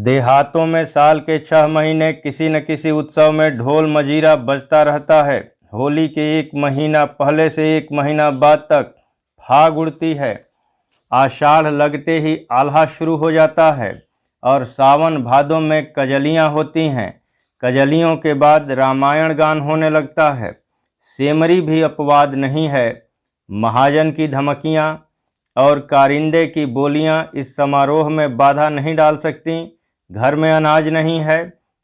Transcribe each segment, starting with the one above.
देहातों में साल के 6 महीने किसी न किसी उत्सव में ढोल मजीरा बजता रहता है। होली के 1 महीना पहले से 1 महीना बाद तक फाग उड़ती है। आषाढ़ लगते ही आल्हा शुरू हो जाता है और सावन भादों में कजलियाँ होती हैं। कजलियों के बाद रामायण गान होने लगता है। सेमरी भी अपवाद नहीं है। महाजन की धमकियाँ और कारिंदे की बोलियां इस समारोह में बाधा नहीं डाल सकती। घर में अनाज नहीं है,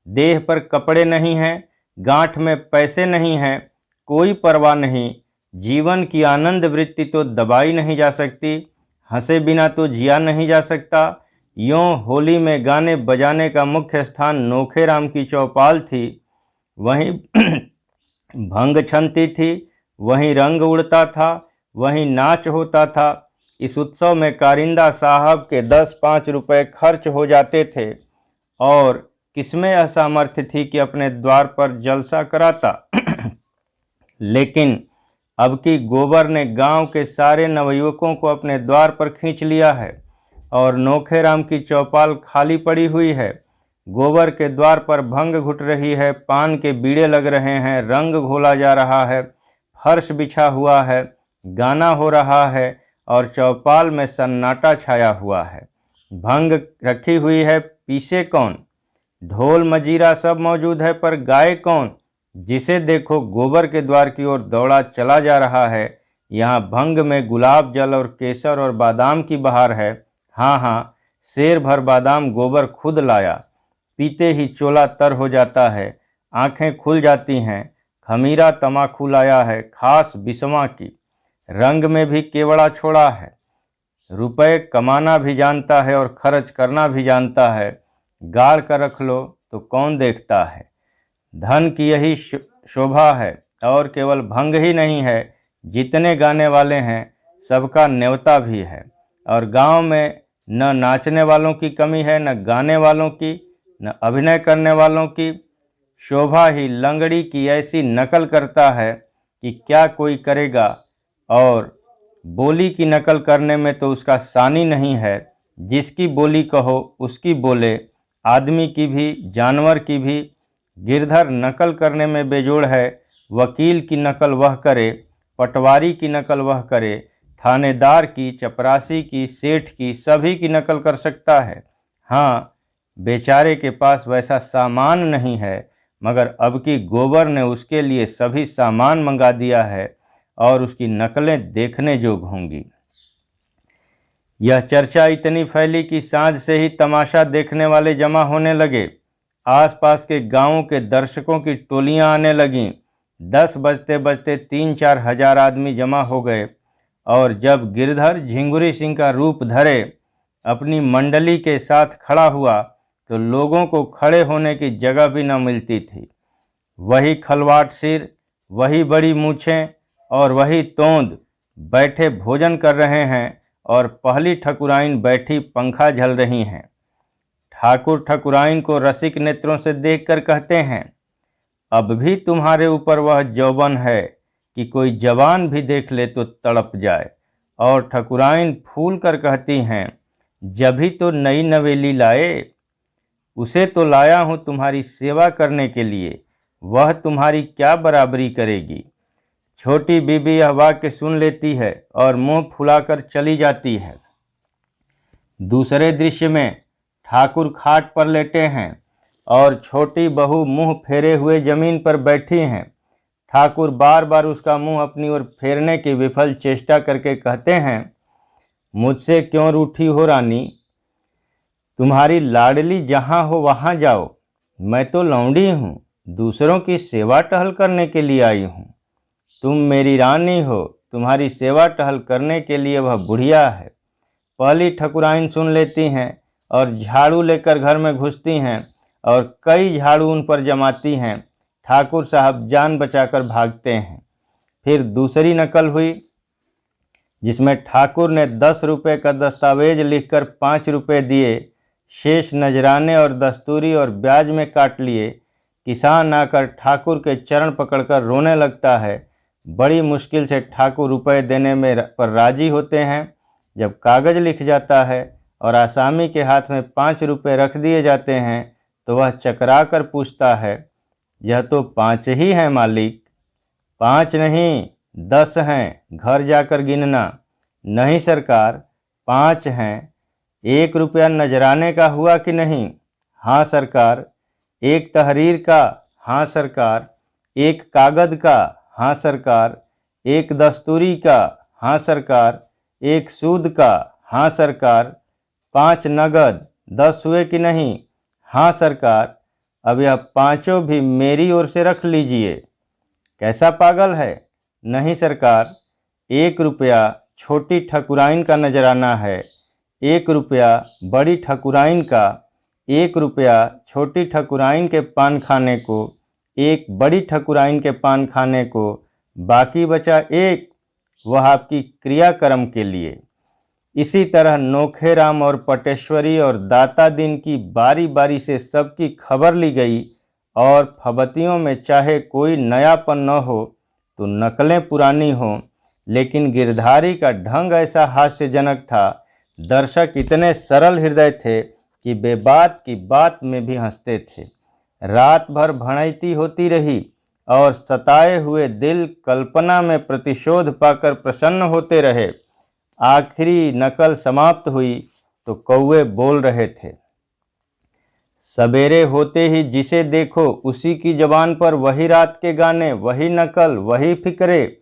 देह पर कपड़े नहीं हैं, गांठ में पैसे नहीं हैं, कोई परवाह नहीं। जीवन की आनंद वृत्ति तो दबाई नहीं जा सकती, हंसे बिना तो जिया नहीं जा सकता। यों होली में गाने बजाने का मुख्य स्थान नोखेराम की चौपाल थी। वहीं भंग छनती थी, वहीं रंग उड़ता था, वहीं नाच होता था। इस उत्सव में कारिंदा साहब के 10-5 रुपए खर्च हो जाते थे और किसमें यह सामर्थ्य थी कि अपने द्वार पर जलसा कराता। लेकिन अब की गोबर ने गांव के सारे नवयुवकों को अपने द्वार पर खींच लिया है और नोखेराम की चौपाल खाली पड़ी हुई है। गोबर के द्वार पर भंग घुट रही है, पान के बीड़े लग रहे हैं, रंग घोला जा रहा है, फर्श बिछा हुआ है, गाना हो रहा है और चौपाल में सन्नाटा छाया हुआ है। भंग रखी हुई है, पीसे कौन? ढोल मजीरा सब मौजूद है, पर गाए कौन? जिसे देखो गोबर के द्वार की ओर दौड़ा चला जा रहा है। यहाँ भंग में गुलाब जल और केसर और बादाम की बहार है। हाँ हाँ, शेर भर बादाम गोबर खुद लाया। पीते ही चोला तर हो जाता है, आंखें खुल जाती हैं। खमीरा तमाकू लाया है, खास बिस्वा की। रंग में भी केवड़ा छोड़ा है। रुपए कमाना भी जानता है और खर्च करना भी जानता है। गाड़ कर रख लो तो कौन देखता है। धन की यही शोभा है। और केवल भंग ही नहीं है, जितने गाने वाले हैं सबका न्योता भी है। और गांव में न नाचने वालों की कमी है, न गाने वालों की, न अभिनय करने वालों की। शोभा ही लंगड़ी की ऐसी नकल करता है कि क्या कोई करेगा। और बोली की नकल करने में तो उसका सानी नहीं है। जिसकी बोली कहो उसकी बोले, आदमी की भी जानवर की भी। गिरधर नकल करने में बेजोड़ है। वकील की नकल वह करे, पटवारी की नकल वह करे, थानेदार की, चपरासी की, सेठ की, सभी की नकल कर सकता है। हाँ, बेचारे के पास वैसा सामान नहीं है, मगर अब की गोबर ने उसके लिए सभी सामान मंगा दिया है और उसकी नकलें देखने जोग होंगी। यह चर्चा इतनी फैली कि सांझ से ही तमाशा देखने वाले जमा होने लगे। आसपास के गांवों के दर्शकों की टोलियां आने लगीं। 10 बजते बजते 3-4 हजार आदमी जमा हो गए। और जब गिरधर झिंगुरी सिंह का रूप धरे अपनी मंडली के साथ खड़ा हुआ तो लोगों को खड़े होने की जगह भी न मिलती थी। वही खलवाट सिर, वही बड़ी मूछें और वही तोंद बैठे भोजन कर रहे हैं और पहली ठकुराइन बैठी पंखा झल रही हैं। ठाकुर ठकुराइन को रसिक नेत्रों से देखकर कहते हैं, अब भी तुम्हारे ऊपर वह जौबन है कि कोई जवान भी देख ले तो तड़प जाए। और ठकुराइन फूल कर कहती हैं, जभी तो नई नवेली लाए, उसे तो लाया हूँ तुम्हारी सेवा करने के लिए, वह तुम्हारी क्या बराबरी करेगी। छोटी बीबी यह वाक्य सुन लेती है और मुंह फुलाकर चली जाती है। दूसरे दृश्य में ठाकुर खाट पर लेटे हैं और छोटी बहू मुंह फेरे हुए जमीन पर बैठी हैं। ठाकुर बार बार उसका मुंह अपनी ओर फेरने की विफल चेष्टा करके कहते हैं, मुझसे क्यों रूठी हो रानी, तुम्हारी लाडली जहाँ हो वहाँ जाओ। मैं तो लौंडी हूँ, दूसरों की सेवा टहल करने के लिए आई हूँ। तुम मेरी रानी हो, तुम्हारी सेवा टहल करने के लिए वह बुढ़िया है। पहली ठकुराइन सुन लेती हैं और झाड़ू लेकर घर में घुसती हैं और कई झाड़ू उन पर जमाती हैं। ठाकुर साहब जान बचाकर भागते हैं। फिर दूसरी नकल हुई जिसमें ठाकुर ने 10 रुपये का दस्तावेज लिखकर 5 रुपये दिए, शेष नजराने और दस्तूरी और ब्याज में काट लिए। किसान आकर ठाकुर के चरण पकड़कर रोने लगता है। बड़ी मुश्किल से ठाकुर रुपए देने में पर राजी होते हैं। जब कागज़ लिख जाता है और आसामी के हाथ में 5 रुपये रख दिए जाते हैं तो वह चकरा कर पूछता है, यह तो 5 ही हैं मालिक। 5 नहीं 10 हैं, घर जाकर गिनना। नहीं सरकार, 5 हैं। 1 रुपया नजराने का हुआ कि नहीं? हाँ सरकार। 1 तहरीर का? हाँ सरकार। 1 कागद का? हाँ सरकार। 1 दस्तूरी का? हाँ सरकार। 1 सूद का? हाँ सरकार। 5 नगद? 10 हुए कि नहीं? हाँ सरकार। अब यह 5 भी मेरी ओर से रख लीजिए। कैसा पागल है? नहीं सरकार, 1 रुपया छोटी ठकुराइन का नजराना है, 1 रुपया बड़ी ठकुराइन का, 1 रुपया छोटी ठकुराइन के पान खाने को, 1 बड़ी ठकुराइन के पान खाने को, बाकी बचा 1, वह आपकी क्रियाक्रम के लिए। इसी तरह नोखेराम और पटेश्वरी और दाता दिन की बारी बारी से सबकी खबर ली गई और फबतियों में चाहे कोई नयापन न हो तो नकलें पुरानी हों, लेकिन गिरधारी का ढंग ऐसा हास्यजनक था, दर्शक इतने सरल हृदय थे कि बेबात की बात में भी हंसते थे। रात भर भणैती होती रही और सताए हुए दिल कल्पना में प्रतिशोध पाकर प्रसन्न होते रहे। आखिरी नकल समाप्त हुई तो कौवे बोल रहे थे, सवेरे होते ही जिसे देखो उसी की जबान पर वही रात के गाने, वही नकल, वही फिक्रे।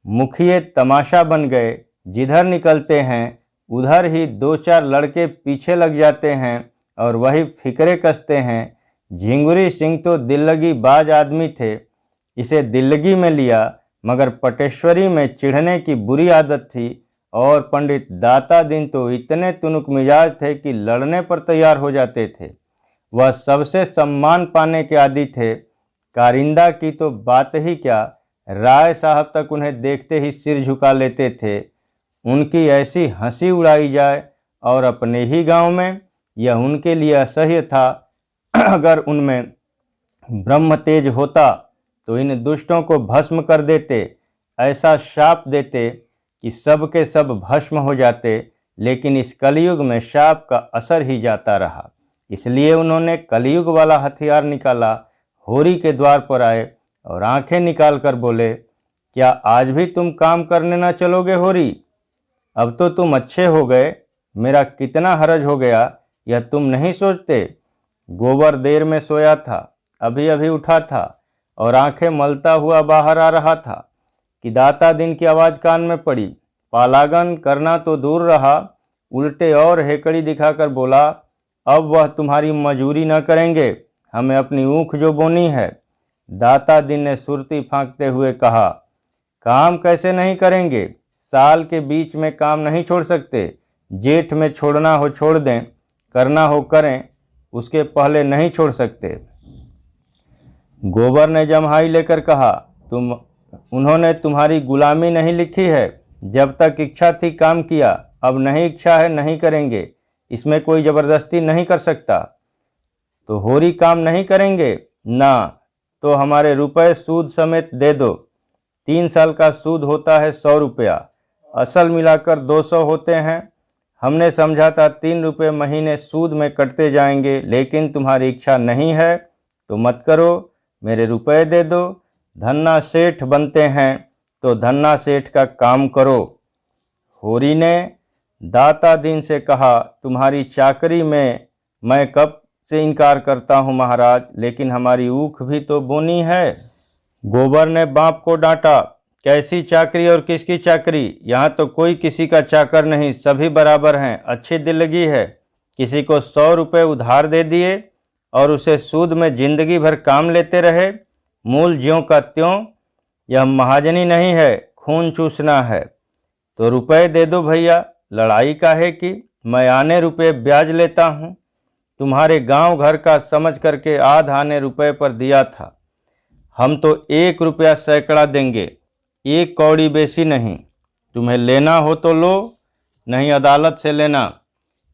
मुखिए तमाशा बन गए, जिधर निकलते हैं उधर ही 2-4 लड़के पीछे लग जाते हैं और वही फिक्रे कसते हैं। झिंगुरी सिंह तो दिल्लगी बाज आदमी थे, इसे दिल्लगी में लिया, मगर पटेश्वरी में चिढ़ने की बुरी आदत थी और पंडित दाता दिन तो इतने तुनुक मिजाज थे कि लड़ने पर तैयार हो जाते थे। वह सबसे सम्मान पाने के आदी थे। कारिंदा की तो बात ही क्या, राय साहब तक उन्हें देखते ही सिर झुका लेते थे। उनकी ऐसी हंसी उड़ाई जाए और अपने ही गांव में, यह उनके लिए असह्य था। अगर उनमें ब्रह्म तेज होता तो इन दुष्टों को भस्म कर देते, ऐसा शाप देते कि सब के सब भस्म हो जाते। लेकिन इस कलयुग में शाप का असर ही जाता रहा, इसलिए उन्होंने कलयुग वाला हथियार निकाला, होरी के द्वार पर आए और आंखें निकाल कर बोले, क्या आज भी तुम काम करने न चलोगे होरी? अब तो तुम अच्छे हो गए, मेरा कितना हरज हो गया यह तुम नहीं सोचते। गोबर देर में सोया था, अभी अभी उठा था और आंखें मलता हुआ बाहर आ रहा था कि दाता दिन की आवाज़ कान में पड़ी। पालागन करना तो दूर रहा, उल्टे और हेकड़ी दिखाकर बोला, अब वह तुम्हारी मजूरी न करेंगे, हमें अपनी ऊख जो बोनी है। दाता दिन ने सुरती फांकते हुए कहा, काम कैसे नहीं करेंगे? साल के बीच में काम नहीं छोड़ सकते, जेठ में छोड़ना हो छोड़ दें, करना हो करें, उसके पहले नहीं छोड़ सकते। गोबर ने जम्हाई लेकर कहा, उन्होंने तुम्हारी गुलामी नहीं लिखी है, जब तक इच्छा थी काम किया, अब नहीं इच्छा है नहीं करेंगे, इसमें कोई ज़बरदस्ती नहीं कर सकता। तो होरी काम नहीं करेंगे ना, तो हमारे रुपए सूद समेत दे दो। 3 साल का सूद होता है 100 रुपया, असल मिलाकर 200 होते हैं। हमने समझा था 3 रुपये महीने सूद में कटते जाएंगे, लेकिन तुम्हारी इच्छा नहीं है तो मत करो, मेरे रुपए दे दो। धन्ना सेठ बनते हैं तो धन्ना सेठ का काम करो। होरी ने दाता दिन से कहा, तुम्हारी चाकरी में मैं कब से इनकार करता हूँ महाराज, लेकिन हमारी ऊख भी तो बोनी है। गोबर ने बाप को डांटा, कैसी चाकरी और किसकी चाकरी? यहाँ तो कोई किसी का चाकर नहीं, सभी बराबर हैं। अच्छी दिल्लगी है, किसी को 100 रुपये उधार दे दिए और उसे सूद में जिंदगी भर काम लेते रहे, मूल ज्यों का त्यों। यह महाजनी नहीं है, खून चूसना है। तो रुपए दे दो भैया, लड़ाई का है कि मैं आने रुपये ब्याज लेता हूँ। तुम्हारे गांव घर का समझ करके आध आने रुपये पर दिया था, हम तो 1 रुपया सैकड़ा देंगे, 1 कौड़ी बेसी नहीं। तुम्हें लेना हो तो लो, नहीं अदालत से लेना।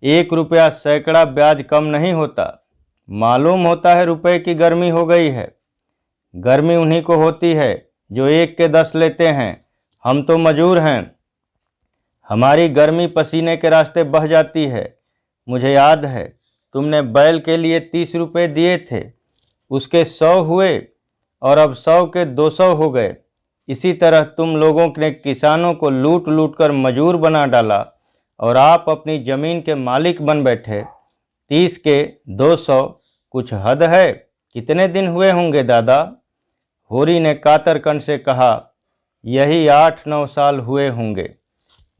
1 रुपया सैकड़ा ब्याज कम नहीं होता। मालूम होता है रुपए की गर्मी हो गई है। गर्मी उन्हीं को होती है जो 1 के 10 लेते हैं। हम तो मजूर हैं, हमारी गर्मी पसीने के रास्ते बह जाती है। मुझे याद है तुमने बैल के लिए 30 रुपये दिए थे, उसके 100 हुए और अब 100 के 200 हो गए। इसी तरह तुम लोगों ने किसानों को लूट लूट कर मजूर बना डाला और आप अपनी ज़मीन के मालिक बन बैठे। 30 के 200 कुछ हद है? कितने दिन हुए होंगे दादा? होरी ने कातर कंठ से कहा, यही 8-9 साल हुए होंगे।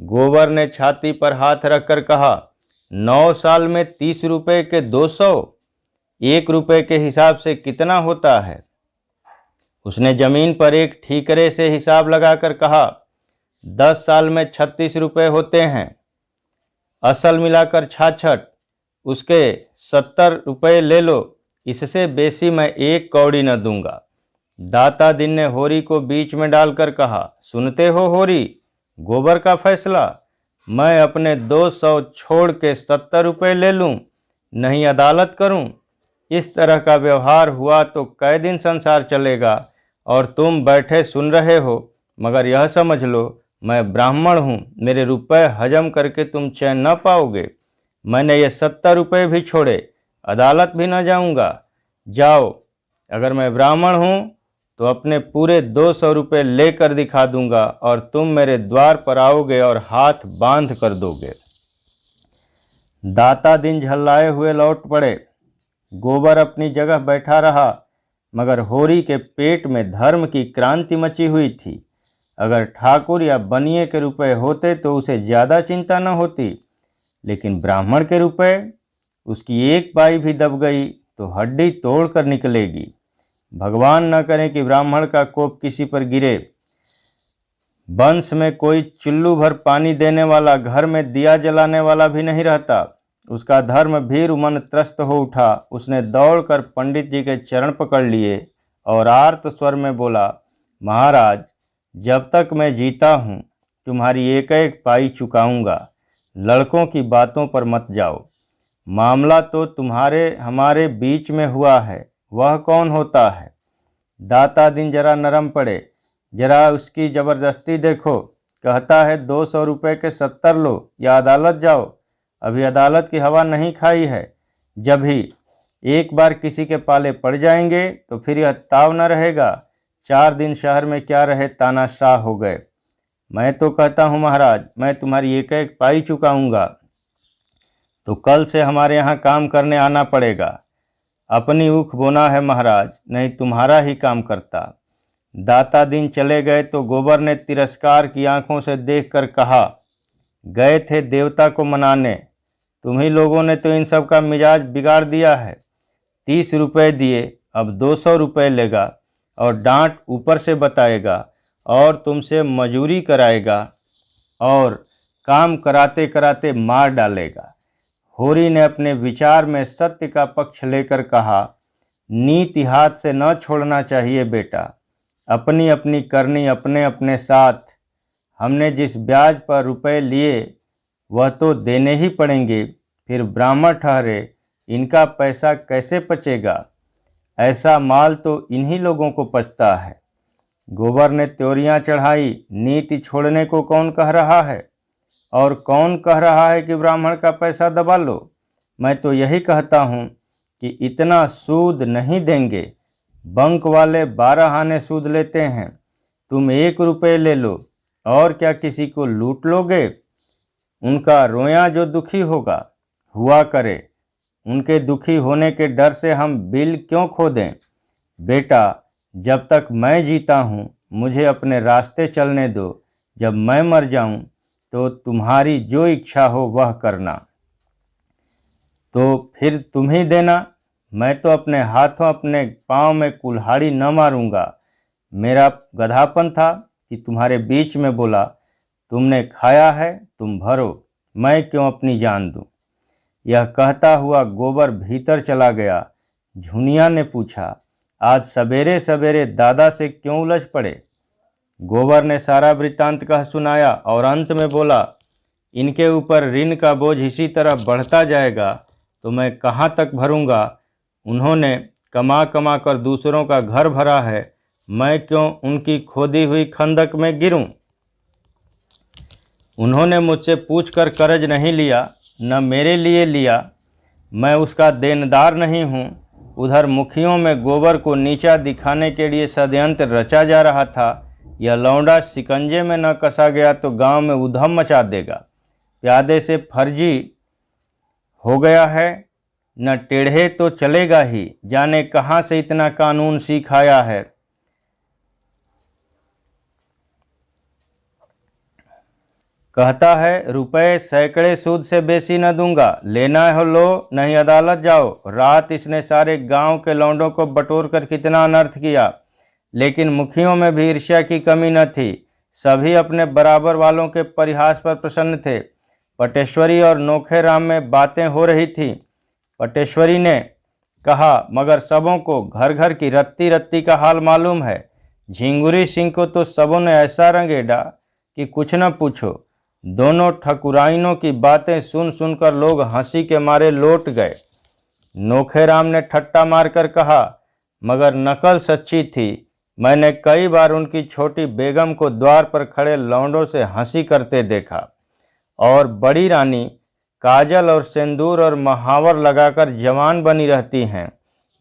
गोबर ने छाती पर हाथ रखकर कहा, 9 साल में 30 रुपये के 200, 1 रुपये के हिसाब से कितना होता है? उसने जमीन पर एक ठीकरे से हिसाब लगाकर कहा, 10 साल में 36 रुपये होते हैं, असल मिलाकर 66, उसके 70 रुपये ले लो, इससे बेसी मैं 1 कौड़ी न दूंगा। दाता दिन ने होरी को बीच में डालकर कहा, सुनते हो होरी, गोबर का फैसला? मैं अपने 200 छोड़ के 70 रुपये ले लूं, नहीं अदालत करूं? इस तरह का व्यवहार हुआ तो कै दिन संसार चलेगा? और तुम बैठे सुन रहे हो, मगर यह समझ लो मैं ब्राह्मण हूँ, मेरे रुपए हजम करके तुम चैन न पाओगे। मैंने ये 70 रुपये भी छोड़े, अदालत भी न जाऊँगा। जाओ, अगर मैं ब्राह्मण हूँ तो अपने पूरे 200 रुपये लेकर दिखा दूंगा और तुम मेरे द्वार पर आओगे और हाथ बांध कर दोगे। दाता दिन झल्लाए हुए लौट पड़े। गोबर अपनी जगह बैठा रहा, मगर होरी के पेट में धर्म की क्रांति मची हुई थी। अगर ठाकुर या बनिए के रुपए होते तो उसे ज़्यादा चिंता न होती, लेकिन ब्राह्मण के रुपए, उसकी एक पाई भी दब गई तो हड्डी तोड़ कर निकलेगी। भगवान न करे कि ब्राह्मण का कोप किसी पर गिरे। वंश में कोई चुल्लू भर पानी देने वाला, घर में दिया जलाने वाला भी नहीं रहता। उसका धर्म भीर मन त्रस्त हो उठा। उसने दौड़कर पंडित जी के चरण पकड़ लिए और आर्त स्वर में बोला, महाराज, जब तक मैं जीता हूँ तुम्हारी एक एक पाई चुकाऊंगा। लड़कों की बातों पर मत जाओ। मामला तो तुम्हारे हमारे बीच में हुआ है, वह कौन होता है? दाता दिन जरा नरम पड़े, जरा उसकी ज़बरदस्ती देखो। कहता है 200 रुपये के 70 लो या अदालत जाओ। अभी अदालत की हवा नहीं खाई है। जब ही एक बार किसी के पाले पड़ जाएंगे तो फिर यह ताव न रहेगा। 4 दिन शहर में क्या रहे, तानाशाह हो गए। मैं तो कहता हूँ महाराज, मैं तुम्हारी एक एक पाई चुकाऊंगा तो कल से हमारे यहाँ काम करने आना पड़ेगा। अपनी ऊख बोना है महाराज, नहीं तुम्हारा ही काम करता। दाता दिन चले गए तो गोबर ने तिरस्कार की आंखों से देखकर कहा, गए थे देवता को मनाने, तुम्ही लोगों ने तो इन सब का मिजाज बिगाड़ दिया है। 30 रुपये दिए, अब 200 रुपये लेगा और डांट ऊपर से बताएगा और तुमसे मजूरी कराएगा और काम कराते कराते मार डालेगा। होरी ने अपने विचार में सत्य का पक्ष लेकर कहा, नीति हाथ से न छोड़ना चाहिए बेटा, अपनी अपनी करनी अपने अपने साथ। हमने जिस ब्याज पर रुपए लिए वह तो देने ही पड़ेंगे, फिर ब्राह्मण ठहरे, इनका पैसा कैसे पचेगा? ऐसा माल तो इन्हीं लोगों को पचता है। गोबर ने त्योरियां चढ़ाई, नीति छोड़ने को कौन कह रहा है? और कौन कह रहा है कि ब्राह्मण का पैसा दबा लो? मैं तो यही कहता हूँ कि इतना सूद नहीं देंगे। बंक वाले 12 आने सूद लेते हैं, तुम 1 रुपये ले लो और क्या किसी को लूट लोगे? उनका रोया जो दुखी होगा, हुआ करे। उनके दुखी होने के डर से हम बिल क्यों खो दें? बेटा, जब तक मैं जीता हूँ मुझे अपने रास्ते चलने दो। जब मैं मर जाऊँ तो तुम्हारी जो इच्छा हो वह करना। तो फिर तुम ही देना। मैं तो अपने हाथों अपने पाँव में कुल्हाड़ी न मारूंगा। मेरा गधापन था कि तुम्हारे बीच में बोला, तुमने खाया है तुम भरो, मैं क्यों अपनी जान दूं। यह कहता हुआ गोबर भीतर चला गया। झुनिया ने पूछा, आज सवेरे सवेरे दादा से क्यों उलझ पड़े? गोबर ने सारा वृत्तांत कह सुनाया और अंत में बोला, इनके ऊपर ऋण का बोझ इसी तरह बढ़ता जाएगा तो मैं कहाँ तक भरूंगा। उन्होंने कमा कमा कर दूसरों का घर भरा है, मैं क्यों उनकी खोदी हुई खंदक में गिरूं। उन्होंने मुझसे पूछकर कर्ज नहीं लिया, न मेरे लिए लिया, मैं उसका देनदार नहीं हूँ। उधर मुखियों में गोबर को नीचा दिखाने के लिए षड्यंत्र रचा जा रहा था। यह लौंडा शिकंजे में न कसा गया तो गांव में उधम मचा देगा। प्यादे से फर्जी हो गया है, न टेढ़े तो चलेगा ही। जाने कहाँ से इतना कानून सीख आया है। कहता है रुपए सैकड़े सूद से बेसी न दूंगा, लेना है लो नहीं अदालत जाओ। रात इसने सारे गांव के लौंडों को बटोर कर कितना अनर्थ किया, लेकिन मुखियों में भी ईर्ष्या की कमी न थी। सभी अपने बराबर वालों के परिहास पर प्रसन्न थे। पटेश्वरी और नोखे राम में बातें हो रही थी। पटेश्वरी ने कहा, मगर सबों को घर घर की रत्ती रत्ती का हाल मालूम है। झिंगुरी सिंह को तो सबों ने ऐसा रंगेड़ा कि कुछ न पूछो। दोनों ठकुराइनों की बातें सुन सुनकर लोग हंसी के मारे लौट गए। नोखेराम ने ठट्टा मारकर कहा, मगर नकल सच्ची थी। मैंने कई बार उनकी छोटी बेगम को द्वार पर खड़े लौंडों से हंसी करते देखा, और बड़ी रानी काजल और सिंदूर और महावर लगाकर जवान बनी रहती हैं।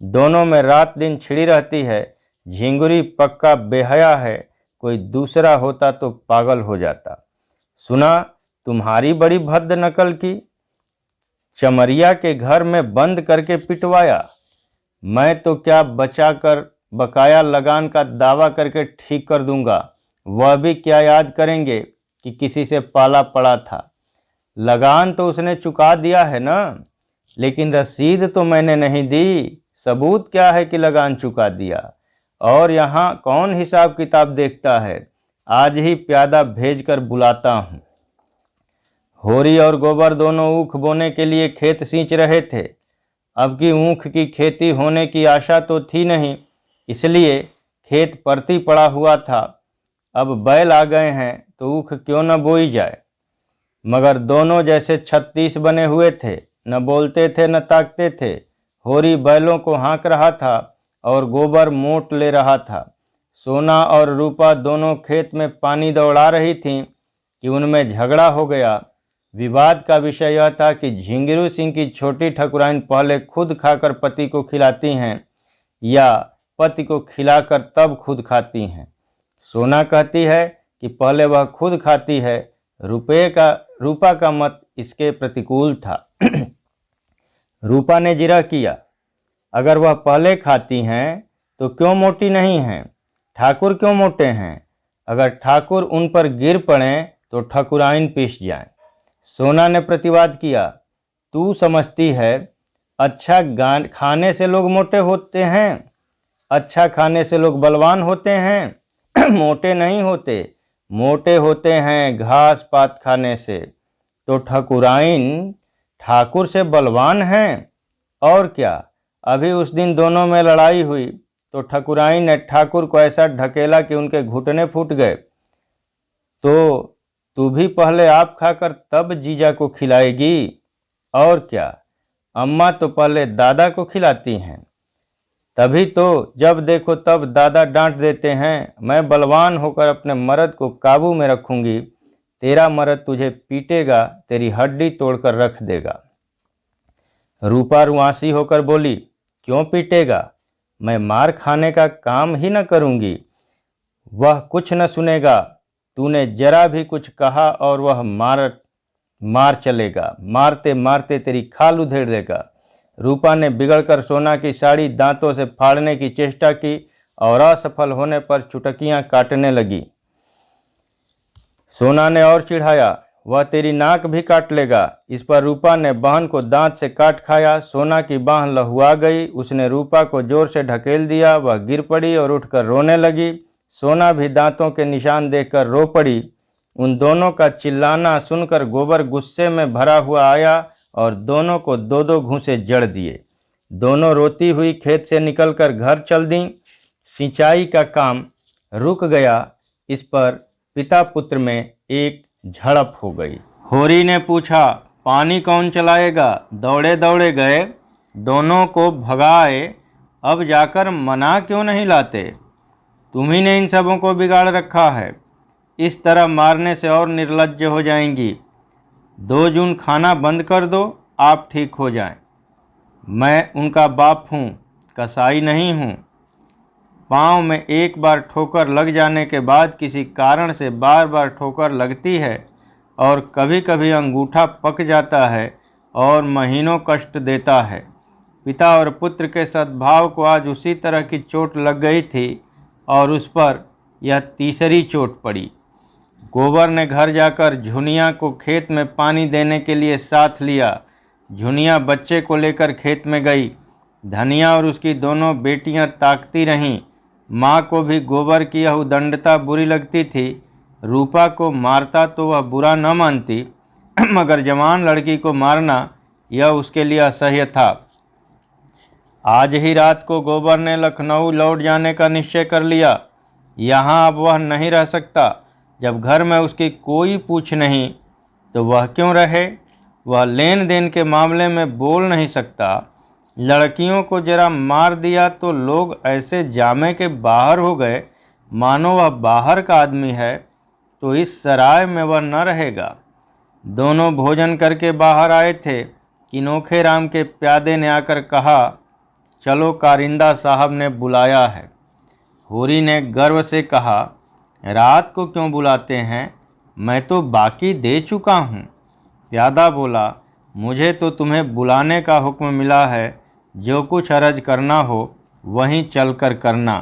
दोनों में रात दिन छिड़ी रहती है। झिंगुरी पक्का बेहया है, कोई दूसरा होता तो पागल हो जाता। सुना तुम्हारी बड़ी भद्द नकल की, चमरिया के घर में बंद करके पिटवाया। मैं तो क्या बचा कर बकाया लगान का दावा करके ठीक कर दूंगा। वह भी क्या याद करेंगे कि किसी से पाला पड़ा था। लगान तो उसने चुका दिया है ना, लेकिन रसीद तो मैंने नहीं दी। सबूत क्या है कि लगान चुका दिया? और यहाँ कौन हिसाब किताब देखता है? आज ही प्यादा भेजकर बुलाता हूँ। होरी और गोबर दोनों ऊख बोने के लिए खेत सींच रहे थे। अब की ऊख की खेती होने की आशा तो थी नहीं, इसलिए खेत परती पड़ा हुआ था। अब बैल आ गए हैं तो ऊख क्यों न बोई जाए। मगर दोनों जैसे 36 बने हुए थे, न बोलते थे न ताकते थे। होरी बैलों को हाँक रहा था और गोबर मोट ले रहा था। सोना और रूपा दोनों खेत में पानी दौड़ा रही थीं कि उनमें झगड़ा हो गया। विवाद का विषय यह था कि झिंगुरी सिंह की छोटी ठकुराइन पहले खुद खाकर पति को खिलाती हैं या पति को खिलाकर तब खुद खाती हैं। सोना कहती है कि पहले वह खुद खाती है। रूपा का मत इसके प्रतिकूल था। रूपा ने जिरह किया, अगर वह पहले खाती हैं तो क्यों मोटी नहीं हैं? ठाकुर क्यों मोटे हैं? अगर ठाकुर उन पर गिर पड़ें तो ठकुराइन पिस जाएं। सोना ने प्रतिवाद किया, तू समझती है अच्छा खाने से लोग मोटे होते हैं? अच्छा खाने से लोग बलवान होते हैं? मोटे नहीं होते, मोटे होते हैं घास पात खाने से। तो ठकुराइन ठाकुर से बलवान हैं और क्या। अभी उस दिन दोनों में लड़ाई हुई तो ठकुराइन ने ठाकुर को ऐसा ढकेला कि उनके घुटने फूट गए। तो तू भी पहले आप खाकर तब जीजा को खिलाएगी और क्या। अम्मा तो पहले दादा को खिलाती हैं, तभी तो जब देखो तब दादा डांट देते हैं। मैं बलवान होकर अपने मर्द को काबू में रखूंगी, तेरा मर्द तुझे पीटेगा, तेरी हड्डी तोड़कर रख देगा। रूपा रुआसी होकर बोली, क्यों पीटेगा? मैं मार खाने का काम ही न करूंगी। वह कुछ न सुनेगा। तूने जरा भी कुछ कहा और वह मार चलेगा। मारते मारते तेरी खाल उधेड़ देगा। रूपा ने बिगड़कर सोना की साड़ी दांतों से फाड़ने की चेष्टा की और असफल होने पर चुटकियां काटने लगी। सोना ने और चिढ़ाया, वह तेरी नाक भी काट लेगा। इस पर रूपा ने बहन को दांत से काट खाया। सोना की बाह लहुआ गई। उसने रूपा को जोर से ढकेल दिया। वह गिर पड़ी और उठकर रोने लगी। सोना भी दांतों के निशान देखकर रो पड़ी। उन दोनों का चिल्लाना सुनकर गोबर गुस्से में भरा हुआ आया और दोनों को दो दो घूंसे जड़ दिए। दोनों रोती हुई खेत से निकलकर घर चल दी। सिंचाई का काम रुक गया। इस पर पिता पुत्र में एक झड़प हो गई। होरी ने पूछा, पानी कौन चलाएगा? दौड़े दौड़े गए, दोनों को भगाए, अब जाकर मना क्यों नहीं लाते? तुम्ही ने इन सबों को बिगाड़ रखा है। इस तरह मारने से और निर्लज्ज हो जाएंगी। 2 जून खाना बंद कर दो, आप ठीक हो जाएं। मैं उनका बाप हूँ, कसाई नहीं हूँ। पाँव में एक बार ठोकर लग जाने के बाद किसी कारण से बार बार ठोकर लगती है और कभी कभी अंगूठा पक जाता है और महीनों कष्ट देता है। पिता और पुत्र के सद्भाव को आज उसी तरह की चोट लग गई थी और उस पर यह तीसरी चोट पड़ी। गोबर ने घर जाकर झुनिया को खेत में पानी देने के लिए साथ लिया। झुनिया बच्चे को लेकर खेत में गई। धनिया और उसकी दोनों बेटियां ताकती रहीं। माँ को भी गोबर की यह उदंडता बुरी लगती थी। रूपा को मारता तो वह बुरा न मानती, मगर जवान लड़की को मारना यह उसके लिए असह्य था। आज ही रात को गोबर ने लखनऊ लौट जाने का निश्चय कर लिया। यहाँ अब वह नहीं रह सकता। जब घर में उसकी कोई पूछ नहीं तो वह क्यों रहे। वह लेन देन के मामले में बोल नहीं सकता। लड़कियों को जरा मार दिया तो लोग ऐसे जामे के बाहर हो गए मानो वह बाहर का आदमी है, तो इस सराय में वह न रहेगा। दोनों भोजन करके बाहर आए थे कि नोखे राम के प्यादे ने आकर कहा, चलो कारिंदा साहब ने बुलाया है। होरी ने गर्व से कहा, रात को क्यों बुलाते हैं, मैं तो बाकी दे चुका हूँ। प्यादा बोला, मुझे तो तुम्हें बुलाने का हुक्म मिला है, जो कुछ अर्ज करना हो वहीं चलकर करना।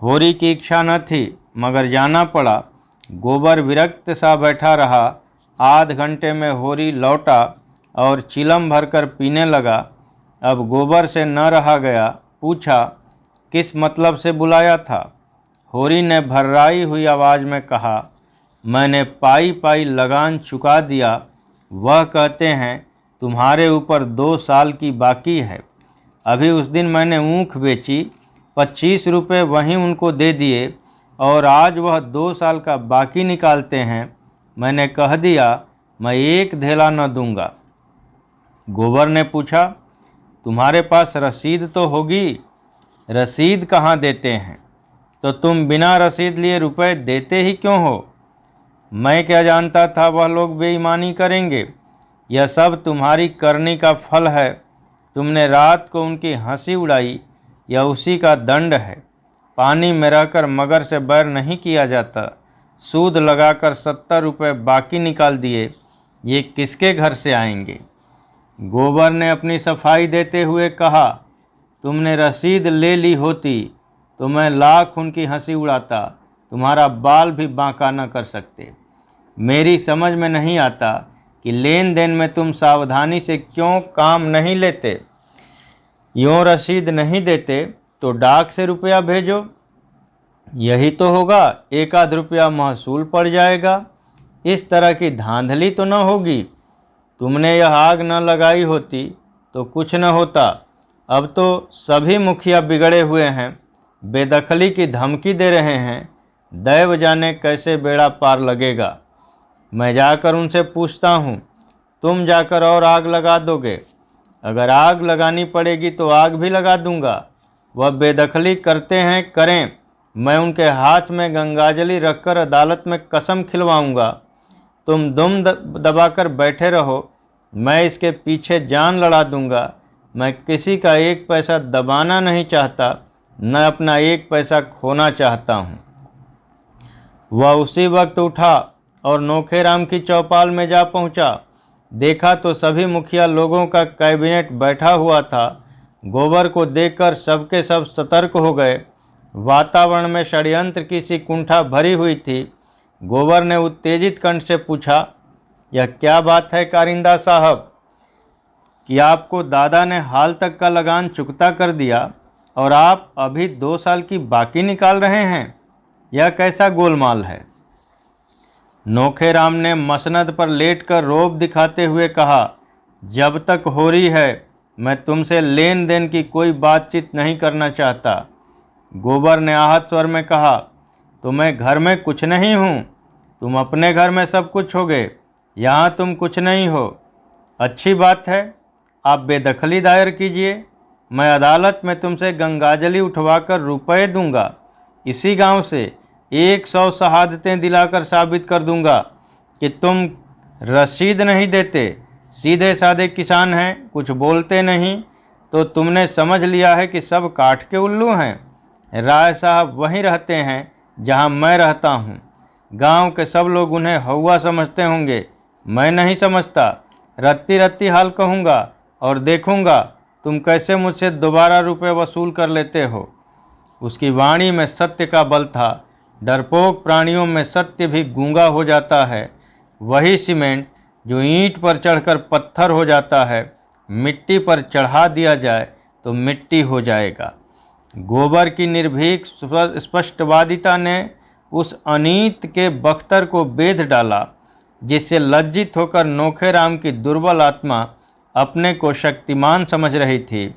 होरी की इच्छा न थी मगर जाना पड़ा। गोबर विरक्त सा बैठा रहा। आध घंटे में होरी लौटा और चिलम भरकर पीने लगा। अब गोबर से न रहा गया। पूछा, किस मतलब से बुलाया था? होरी ने भर्राई हुई आवाज़ में कहा, मैंने पाई पाई लगान चुका दिया। वह कहते हैं तुम्हारे ऊपर 2 साल की बाकी है। अभी उस दिन मैंने ऊँख बेची, 25 रुपये वहीं उनको दे दिए और आज वह 2 साल का बाकी निकालते हैं। मैंने कह दिया मैं 1 धेला न दूंगा। गोबर ने पूछा, तुम्हारे पास रसीद तो होगी? रसीद कहाँ देते हैं? तो तुम बिना रसीद लिए रुपए देते ही क्यों हो? मैं क्या जानता था वह लोग बेईमानी करेंगे। यह सब तुम्हारी करनी का फल है। तुमने रात को उनकी हंसी उड़ाई, यह उसी का दंड है। पानी में रहकर मगर से बैर नहीं किया जाता। सूद लगाकर 70 रुपये बाकी निकाल दिए, ये किसके घर से आएंगे? गोबर ने अपनी सफाई देते हुए कहा, तुमने रसीद ले ली होती तो मैं लाख उनकी हंसी उड़ाता, तुम्हारा बाल भी बांका न कर सकते। मेरी समझ में नहीं आता कि लेन देन में तुम सावधानी से क्यों काम नहीं लेते। यूँ रसीद नहीं देते तो डाक से रुपया भेजो, यही तो होगा। 1 रुपया महसूल पड़ जाएगा। इस तरह की धांधली तो न होगी। तुमने यह आग न लगाई होती तो कुछ न होता। अब तो सभी मुखिया बिगड़े हुए हैं, बेदखली की धमकी दे रहे हैं। दैव जाने कैसे बेड़ा पार लगेगा। मैं जाकर उनसे पूछता हूँ, तुम जाकर और आग लगा दोगे? अगर आग लगानी पड़ेगी तो आग भी लगा दूंगा। वह बेदखली करते हैं, करें। मैं उनके हाथ में गंगाजली रखकर अदालत में कसम खिलवाऊंगा। तुम दुम दबाकर बैठे रहो, मैं इसके पीछे जान लड़ा दूंगा। मैं किसी का 1 पैसा दबाना नहीं चाहता, न अपना 1 पैसा खोना चाहता हूँ। वह उसी वक्त उठा और नोखेराम की चौपाल में जा पहुँचा। देखा तो सभी मुखिया लोगों का कैबिनेट बैठा हुआ था। गोबर को देखकर सबके सब सतर्क हो गए। वातावरण में षड्यंत्र की सी कुंठा भरी हुई थी। गोबर ने उत्तेजित कंठ से पूछा, यह क्या बात है कारिंदा साहब कि आपको दादा ने हाल तक का लगान चुकता कर दिया और आप अभी 2 साल की बाकी निकाल रहे हैं? यह कैसा गोलमाल है? नोखेराम ने मसनद पर लेटकर रोब दिखाते हुए कहा, जब तक हो रही है मैं तुमसे लेन देन की कोई बातचीत नहीं करना चाहता। गोबर ने आहत स्वर में कहा, तो मैं घर में कुछ नहीं हूँ? तुम अपने घर में सब कुछ होगे, यहाँ तुम कुछ नहीं हो। अच्छी बात है, आप बेदखली दायर कीजिए। मैं अदालत में तुमसे गंगाजली उठवाकर रुपए दूंगा। इसी गांव से 100 शहादतें दिलाकर साबित कर दूंगा कि तुम रसीद नहीं देते, सीधे साधे किसान हैं, कुछ बोलते नहीं, तो तुमने समझ लिया है कि सब काठ के उल्लू हैं। राय साहब वहीं रहते हैं जहां मैं रहता हूं। गांव के सब लोग उन्हें हौवा समझते होंगे, मैं नहीं समझता। रत्ती रत्ती हाल कहूँगा और देखूँगा तुम कैसे मुझसे दोबारा रुपए वसूल कर लेते हो। उसकी वाणी में सत्य का बल था। डरपोक प्राणियों में सत्य भी गूंगा हो जाता है। वही सीमेंट जो ईंट पर चढ़कर पत्थर हो जाता है, मिट्टी पर चढ़ा दिया जाए तो मिट्टी हो जाएगा। गोबर की निर्भीक स्पष्टवादिता ने उस अनीत के बख्तर को बेध डाला, जिससे लज्जित होकर नोखेराम की दुर्बल आत्मा अपने को शक्तिमान समझ रही थी।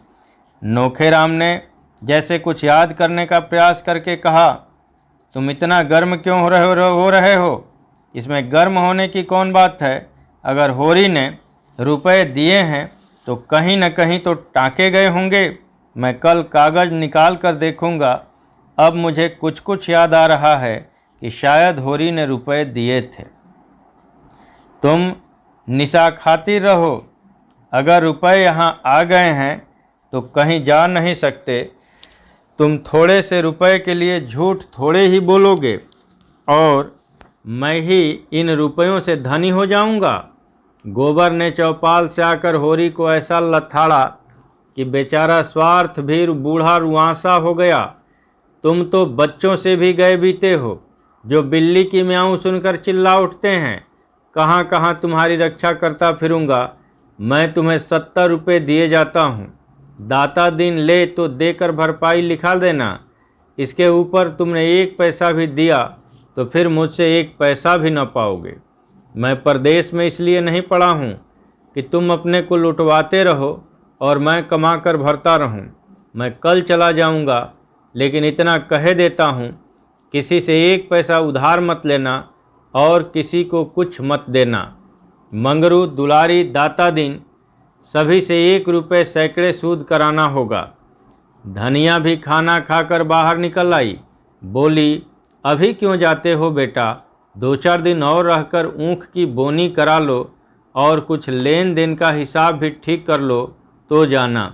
नोखेराम ने जैसे कुछ याद करने का प्रयास करके कहा, तुम इतना गर्म क्यों हो रहे हो? इसमें गर्म होने की कौन बात है? अगर होरी ने रुपए दिए हैं तो कहीं न कहीं तो टाँके गए होंगे। मैं कल कागज़ निकाल कर देखूँगा। अब मुझे कुछ कुछ याद आ रहा है कि शायद होरी ने रुपए दिए थे। तुम निशा खाती रहो। अगर रुपए यहाँ आ गए हैं तो कहीं जा नहीं सकते। तुम थोड़े से रुपए के लिए झूठ थोड़े ही बोलोगे और मैं ही इन रुपयों से धनी हो जाऊंगा। गोबर ने चौपाल से आकर होरी को ऐसा लथाड़ा कि बेचारा स्वार्थ भी बूढ़ा रुआंसा हो गया। तुम तो बच्चों से भी गए बीते हो, जो बिल्ली की म्याऊं सुनकर चिल्ला उठते हैं। कहाँ कहाँ तुम्हारी रक्षा करता फिरूंगा। मैं तुम्हें 70 रुपये दिए जाता हूँ। दाता दिन ले तो देकर भरपाई लिखा देना। इसके ऊपर तुमने 1 पैसा भी दिया तो फिर मुझसे 1 पैसा भी न पाओगे। मैं परदेश में इसलिए नहीं पड़ा हूँ कि तुम अपने को लुटवाते रहो और मैं कमा कर भरता रहूँ। मैं कल चला जाऊँगा, लेकिन इतना कह देता हूँ, किसी से 1 पैसा उधार मत लेना और किसी को कुछ मत देना। मंगरू, दुलारी, दाता दिन सभी से 1 रुपये सैकड़े सूद कराना होगा। धनिया भी खाना खाकर बाहर निकल आई। बोली, अभी क्यों जाते हो बेटा? 2-4 दिन और रहकर ऊख की बोनी करा लो और कुछ लेन देन का हिसाब भी ठीक कर लो तो जाना।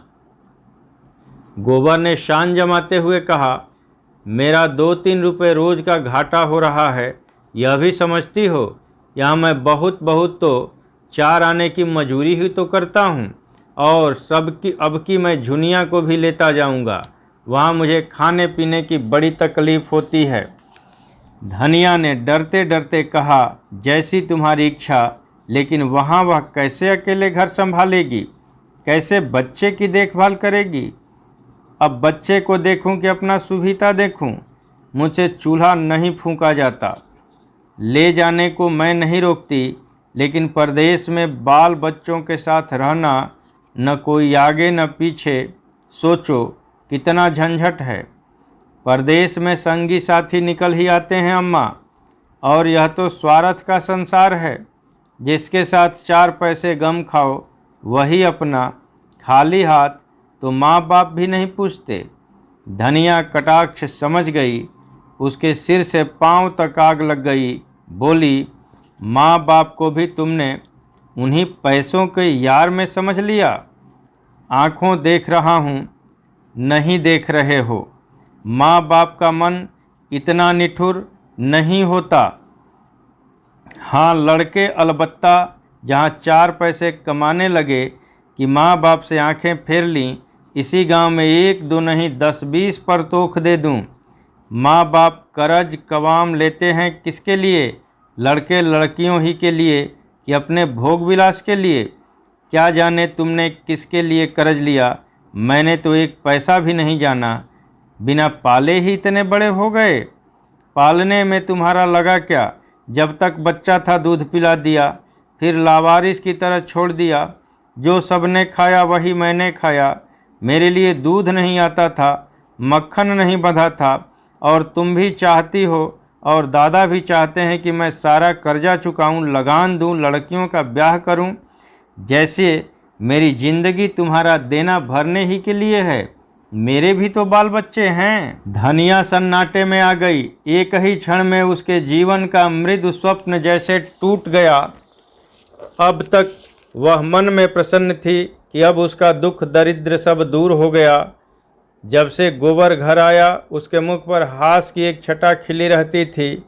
गोबर ने शान जमाते हुए कहा, मेरा 2-3 रुपये रोज का घाटा हो रहा है, यह भी समझती हो। यहाँ मैं बहुत तो 4 आने की मजूरी ही तो करता हूँ और अब की मैं झुनिया को भी लेता जाऊँगा। वहाँ मुझे खाने पीने की बड़ी तकलीफ़ होती है। धनिया ने डरते डरते कहा, जैसी तुम्हारी इच्छा, लेकिन वहाँ वह कैसे अकेले घर संभालेगी? कैसे बच्चे की देखभाल करेगी? अब बच्चे को देखूं कि अपना सुविधा देखूं? मुझसे चूल्हा नहीं फूंका जाता। ले जाने को मैं नहीं रोकती, लेकिन परदेश में बाल बच्चों के साथ रहना, न कोई आगे न पीछे। सोचो कितना झंझट है। परदेश में संगी साथी निकल ही आते हैं अम्मा, और यह तो स्वार्थ का संसार है। जिसके साथ 4 पैसे गम खाओ वही अपना। खाली हाथ तो माँ बाप भी नहीं पूछते। धनिया कटाक्ष समझ गई। उसके सिर से पांव तक आग लग गई। बोली, माँ बाप को भी तुमने उन्हीं पैसों के यार में समझ लिया। आँखों देख रहा हूँ, नहीं देख रहे हो। माँ बाप का मन इतना निठुर नहीं होता। हाँ, लड़के अलबत्ता जहाँ 4 पैसे कमाने लगे कि माँ बाप से आंखें फेर लीं, इसी गांव में 1-2 नहीं 10-20 परतोख दे दूं। माँ बाप कर्ज कवाम लेते हैं किसके लिए? लड़के लड़कियों ही के लिए कि अपने भोग विलास के लिए? क्या जाने तुमने किसके लिए कर्ज लिया। मैंने तो 1 पैसा भी नहीं जाना। बिना पाले ही इतने बड़े हो गए। पालने में तुम्हारा लगा क्या? जब तक बच्चा था दूध पिला दिया, फिर लावारिस की तरह छोड़ दिया। जो सबने खाया वही मैंने खाया। मेरे लिए दूध नहीं आता था, मक्खन नहीं बंधा था, और तुम भी चाहती हो और दादा भी चाहते हैं कि मैं सारा कर्जा चुकाऊं, लगान दूं, लड़कियों का ब्याह करूं। जैसे मेरी जिंदगी तुम्हारा देना भरने ही के लिए है। मेरे भी तो बाल बच्चे हैं। धनिया सन्नाटे में आ गई। एक ही क्षण में उसके जीवन का मृदु स्वप्न जैसे टूट गया। अब तक वह मन में प्रसन्न थी कि अब उसका दुख दरिद्र सब दूर हो गया। जब से गोबर घर आया उसके मुख पर हास की एक छटा खिली रहती थी।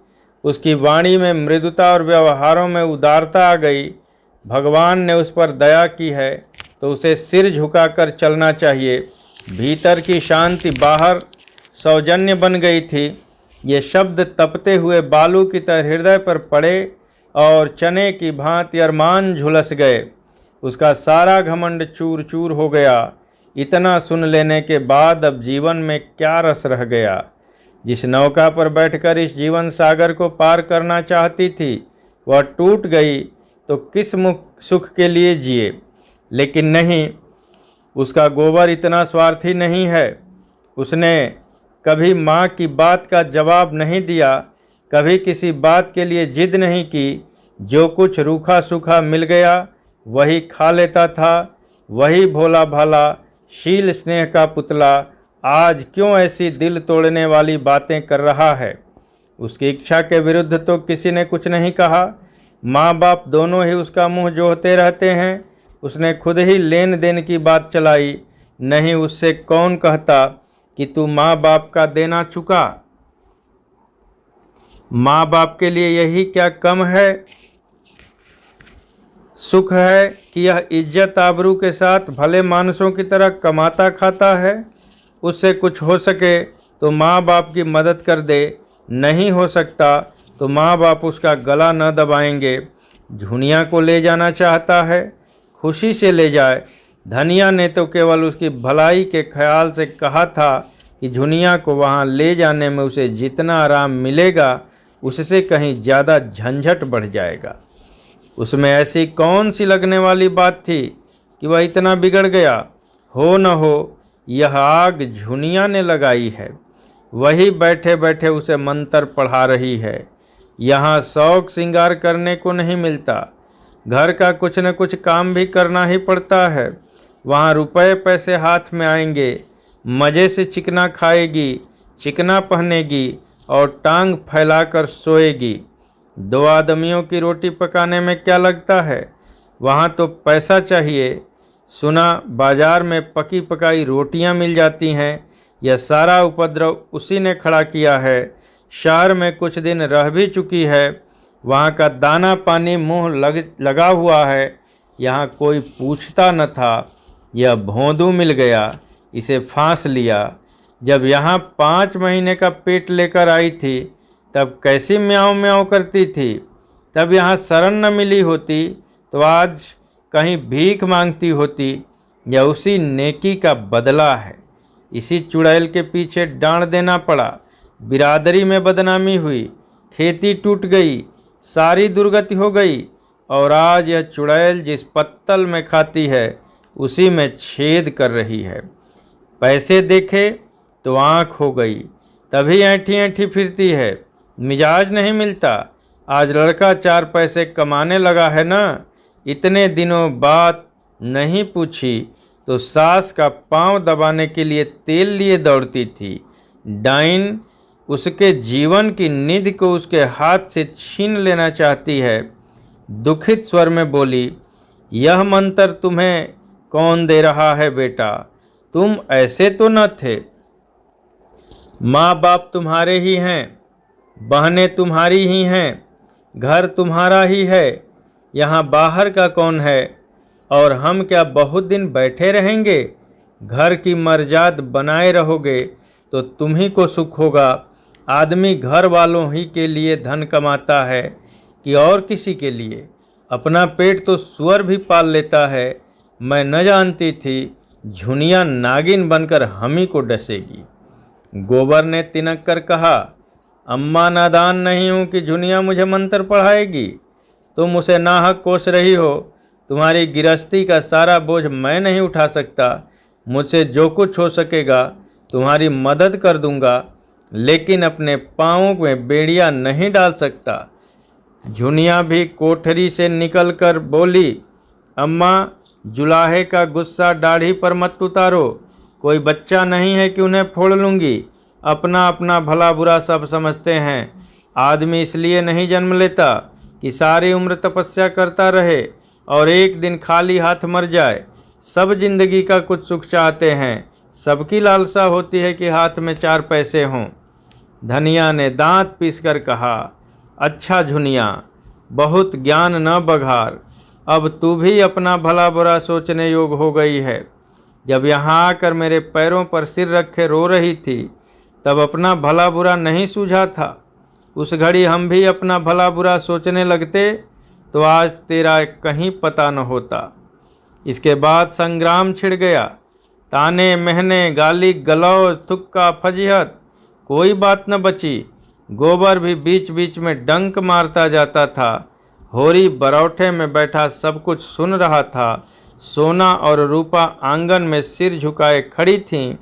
उसकी वाणी में मृदुता और व्यवहारों में उदारता आ गई। भगवान ने उस पर दया की है तो उसे सिर झुकाकर चलना चाहिए। भीतर की शांति बाहर सौजन्य बन गई थी। ये शब्द तपते हुए बालू की तरह हृदय पर पड़े और चने की भांति अरमान झुलस गए। उसका सारा घमंड चूर चूर हो गया। इतना सुन लेने के बाद अब जीवन में क्या रस रह गया। जिस नौका पर बैठकर इस जीवन सागर को पार करना चाहती थी वह टूट गई तो किस सुख के लिए जिए। लेकिन नहीं, उसका गोबर इतना स्वार्थी नहीं है। उसने कभी माँ की बात का जवाब नहीं दिया, कभी किसी बात के लिए जिद नहीं की। जो कुछ रूखा सूखा मिल गया वही खा लेता था। वही भोला भाला शील स्नेह का पुतला आज क्यों ऐसी दिल तोड़ने वाली बातें कर रहा है। उसकी इच्छा के विरुद्ध तो किसी ने कुछ नहीं कहा। माँ बाप दोनों ही उसका मुंह जोहते रहते हैं। उसने खुद ही लेन देन की बात चलाई। नहीं, उससे कौन कहता कि तू माँ बाप का देना चुका। माँ बाप के लिए यही क्या कम है। सुख है कि यह इज्जत आबरू के साथ भले मानुषों की तरह कमाता खाता है। उससे कुछ हो सके तो माँ बाप की मदद कर दे, नहीं हो सकता तो माँ बाप उसका गला न दबाएंगे। झुनिया को ले जाना चाहता है, खुशी से ले जाए। धनिया ने तो केवल उसकी भलाई के ख्याल से कहा था कि झुनिया को वहाँ ले जाने में उसे जितना आराम मिलेगा उससे कहीं ज़्यादा झंझट बढ़ जाएगा। उसमें ऐसी कौन सी लगने वाली बात थी कि वह इतना बिगड़ गया। हो न हो यह आग झुनिया ने लगाई है। वही बैठे बैठे उसे मंत्र पढ़ा रही है। यहाँ शौक श्रृंगार करने को नहीं मिलता। घर का कुछ न कुछ काम भी करना ही पड़ता है। वहाँ रुपए पैसे हाथ में आएंगे। मज़े से चिकना खाएगी, चिकना पहनेगी और टांग फैलाकर सोएगी। 2 आदमियों की रोटी पकाने में क्या लगता है, वहाँ तो पैसा चाहिए। सुना बाजार में पकी पकाई रोटियाँ मिल जाती हैं। यह सारा उपद्रव उसी ने खड़ा किया है। शहर में कुछ दिन रह भी चुकी है। वहाँ का दाना पानी मुँह लगा हुआ है। यहाँ कोई पूछता न था। यह भोंदू मिल गया, इसे फांस लिया। जब यहाँ 5 महीने का पेट लेकर आई थी तब कैसी म्याऊं म्याऊं करती थी। तब यहाँ शरण न मिली होती तो आज कहीं भीख मांगती होती। यह उसी नेकी का बदला है। इसी चुड़ैल के पीछे डांड देना पड़ा। बिरादरी में बदनामी हुई, खेती टूट गई, सारी दुर्गति हो गई और आज यह चुड़ैल जिस पत्तल में खाती है उसी में छेद कर रही है। पैसे देखे तो आँख हो गई, तभी ऐंठी ऐंठी फिरती है। मिजाज नहीं मिलता। आज लड़का 4 पैसे कमाने लगा है ना। इतने दिनों बात नहीं पूछी तो सास का पांव दबाने के लिए तेल लिए दौड़ती थी। डाइन उसके जीवन की निधि को उसके हाथ से छीन लेना चाहती है। दुखित स्वर में बोली, यह मंत्र तुम्हें कौन दे रहा है बेटा, तुम ऐसे तो न थे। माँ बाप तुम्हारे ही हैं, बहनें तुम्हारी ही हैं, घर तुम्हारा ही है। यहाँ बाहर का कौन है। और हम क्या बहुत दिन बैठे रहेंगे। घर की मर्यादा बनाए रहोगे तो तुम ही को सुख होगा। आदमी घर वालों ही के लिए धन कमाता है कि और किसी के लिए। अपना पेट तो सुअर भी पाल लेता है। मैं न जानती थी झुनिया नागिन बनकर हम ही को डसेगी। गोबर ने तिनक कर कहा, अम्मा नादान नहीं हूँ कि झुनिया मुझे मंत्र पढ़ाएगी। तुम उसे नाहक कोस रही हो। तुम्हारी गिरस्ती का सारा बोझ मैं नहीं उठा सकता। मुझसे जो कुछ हो सकेगा तुम्हारी मदद कर दूंगा, लेकिन अपने पाँवों में बेड़ियाँ नहीं डाल सकता। झुनिया भी कोठरी से निकलकर बोली, अम्मा जुलाहे का गुस्सा दाढ़ी पर मत उतारो। कोई बच्चा नहीं है कि उन्हें फोड़ लूँगी। अपना अपना भला बुरा सब समझते हैं। आदमी इसलिए नहीं जन्म लेता कि सारी उम्र तपस्या करता रहे और एक दिन खाली हाथ मर जाए। सब जिंदगी का कुछ सुख चाहते हैं, सबकी लालसा होती है कि हाथ में 4 पैसे हों। धनिया ने दांत पीसकर कहा, अच्छा झुनिया, बहुत ज्ञान न बघार, अब तू भी अपना भला बुरा सोचने योग हो गई है। जब यहाँ आकर मेरे पैरों पर सिर रखे रो रही थी, तब अपना भला बुरा नहीं सूझा था। उस घड़ी हम भी अपना भला बुरा सोचने लगते तो आज तेरा कहीं पता न होता। इसके बाद संग्राम छिड़ गया। ताने महने, गाली गलौज, थुक्का फजीहत, कोई बात न बची। गोबर भी बीच बीच में डंक मारता जाता था। होरी बरौठे में बैठा सब कुछ सुन रहा था। सोना और रूपा आंगन में सिर झुकाए खड़ी थीं।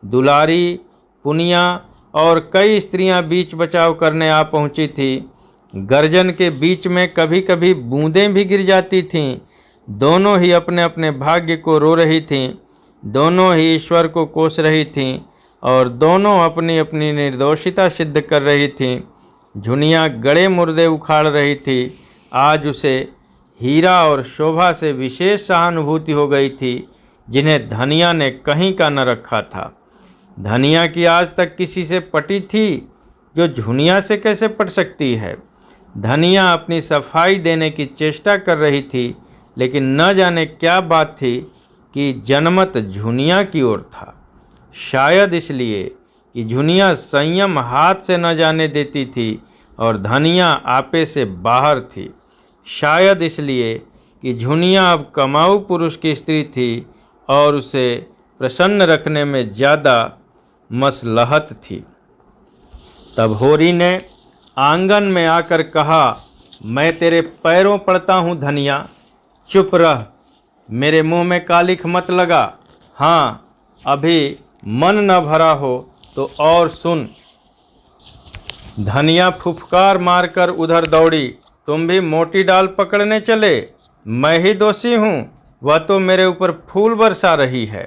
दुलारी, पुनिया और कई स्त्रियां बीच बचाव करने आ पहुंची थी। गर्जन के बीच में कभी कभी बूंदें भी गिर जाती थीं। दोनों ही अपने अपने भाग्य को रो रही थीं, दोनों ही ईश्वर को कोस रही थीं और दोनों अपनी अपनी निर्दोषिता सिद्ध कर रही थीं। झुनिया गड़े मुर्दे उखाड़ रही थी। आज उसे हीरा और शोभा से विशेष सहानुभूति हो गई थी, जिन्हें धनिया ने कहीं का न रखा था। धनिया की आज तक किसी से पटी थी, जो झुनिया से कैसे पट सकती है। धनिया अपनी सफाई देने की चेष्टा कर रही थी, लेकिन न जाने क्या बात थी कि जनमत झुनिया की ओर था। शायद इसलिए कि झुनिया संयम हाथ से न जाने देती थी और धनिया आपे से बाहर थी। शायद इसलिए कि झुनिया अब कमाऊ पुरुष की स्त्री थी और उसे प्रसन्न रखने में ज़्यादा मसलहत थी। तब होरी ने आंगन में आकर कहा, मैं तेरे पैरों पड़ता हूँ धनिया, चुप रह, मेरे मुंह में कालिख मत लगा। हाँ, अभी मन न भरा हो तो और सुन। धनिया फुफकार मारकर उधर दौड़ी। तुम भी मोटी डाल पकड़ने चले? मैं ही दोषी हूँ, वह तो मेरे ऊपर फूल बरसा रही है।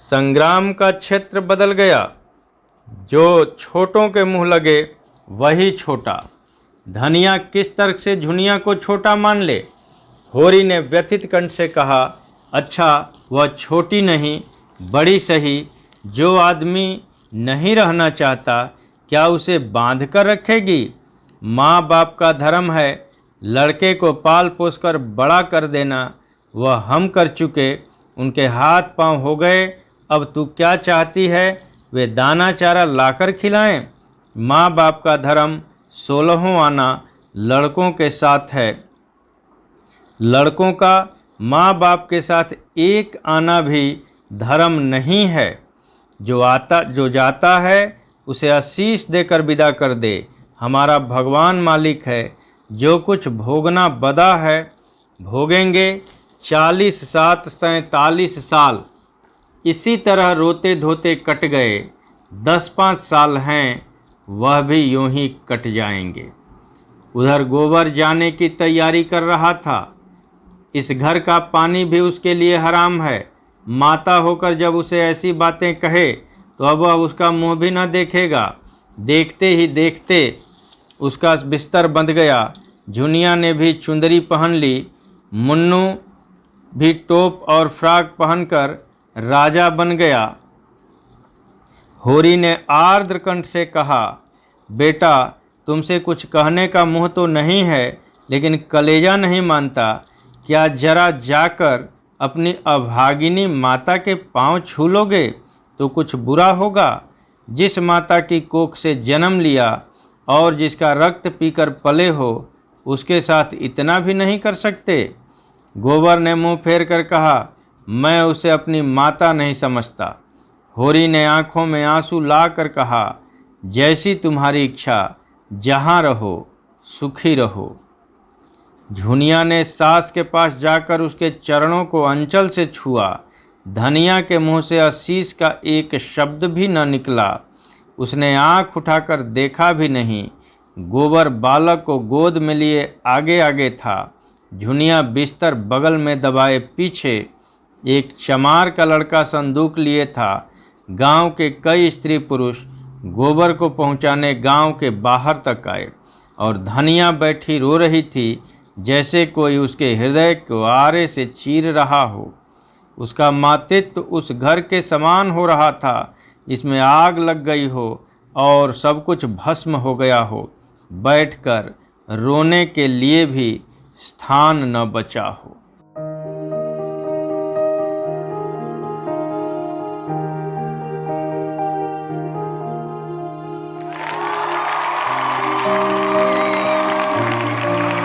संग्राम का क्षेत्र बदल गया। जो छोटों के मुंह लगे वही छोटा। धनिया किस तर्क से झुनिया को छोटा मान ले? होरी ने व्यथित कंठ से कहा, अच्छा, वह छोटी नहीं, बड़ी सही। जो आदमी नहीं रहना चाहता, क्या उसे बांध कर रखेगी? माँ बाप का धर्म है लड़के को पाल पोस कर बड़ा कर देना। वह हम कर चुके, उनके हाथ पांव हो गए। अब तू क्या चाहती है वे दाना चारा लाकर खिलाएं? माँ बाप का धर्म 16 आना लड़कों के साथ है। लड़कों का माँ बाप के साथ 1 आना भी धर्म नहीं है। जो जाता है उसे आशीष देकर विदा कर दे। हमारा भगवान मालिक है। जो कुछ भोगना बदा है भोगेंगे। 40 7 47 साल इसी तरह रोते धोते कट गए। 10-5 साल हैं, वह भी यूं ही कट जाएंगे। उधर गोबर जाने की तैयारी कर रहा था। इस घर का पानी भी उसके लिए हराम है। माता होकर जब उसे ऐसी बातें कहे तो अब वह उसका मुंह भी न देखेगा। देखते ही देखते उसका बिस्तर बंध गया। झुनिया ने भी चुंदरी पहन ली। मुन्नू भी टोप और फ्राक पहनकर राजा बन गया। होरी ने आर्द्र कंठ से कहा, बेटा, तुमसे कुछ कहने का मुंह तो नहीं है, लेकिन कलेजा नहीं मानता। क्या जरा जाकर अपनी अभागिनी माता के पांव छू लोगे तो कुछ बुरा होगा? जिस माता की कोख से जन्म लिया और जिसका रक्त पीकर पले हो, उसके साथ इतना भी नहीं कर सकते? गोबर ने मुंह फेर कर कहा, मैं उसे अपनी माता नहीं समझता। होरी ने आंखों में आंसू लाकर कहा, जैसी तुम्हारी इच्छा, जहाँ रहो सुखी रहो। झुनिया ने सास के पास जाकर उसके चरणों को अंचल से छुआ। धनिया के मुंह से आशीष का एक शब्द भी न निकला। उसने आंख उठाकर देखा भी नहीं। गोबर बालक को गोद में लिए आगे आगे था। झुनिया बिस्तर बगल में दबाए पीछे। एक चमार का लड़का संदूक लिए था। गांव के कई स्त्री पुरुष गोबर को पहुंचाने गांव के बाहर तक आए और धनिया बैठी रो रही थी। जैसे कोई उसके हृदय को आरे से चीर रहा हो। उसका मातृत्व उस घर के समान हो रहा था जिसमें आग लग गई हो और सब कुछ भस्म हो गया हो। बैठकर रोने के लिए भी स्थान न बचा हो।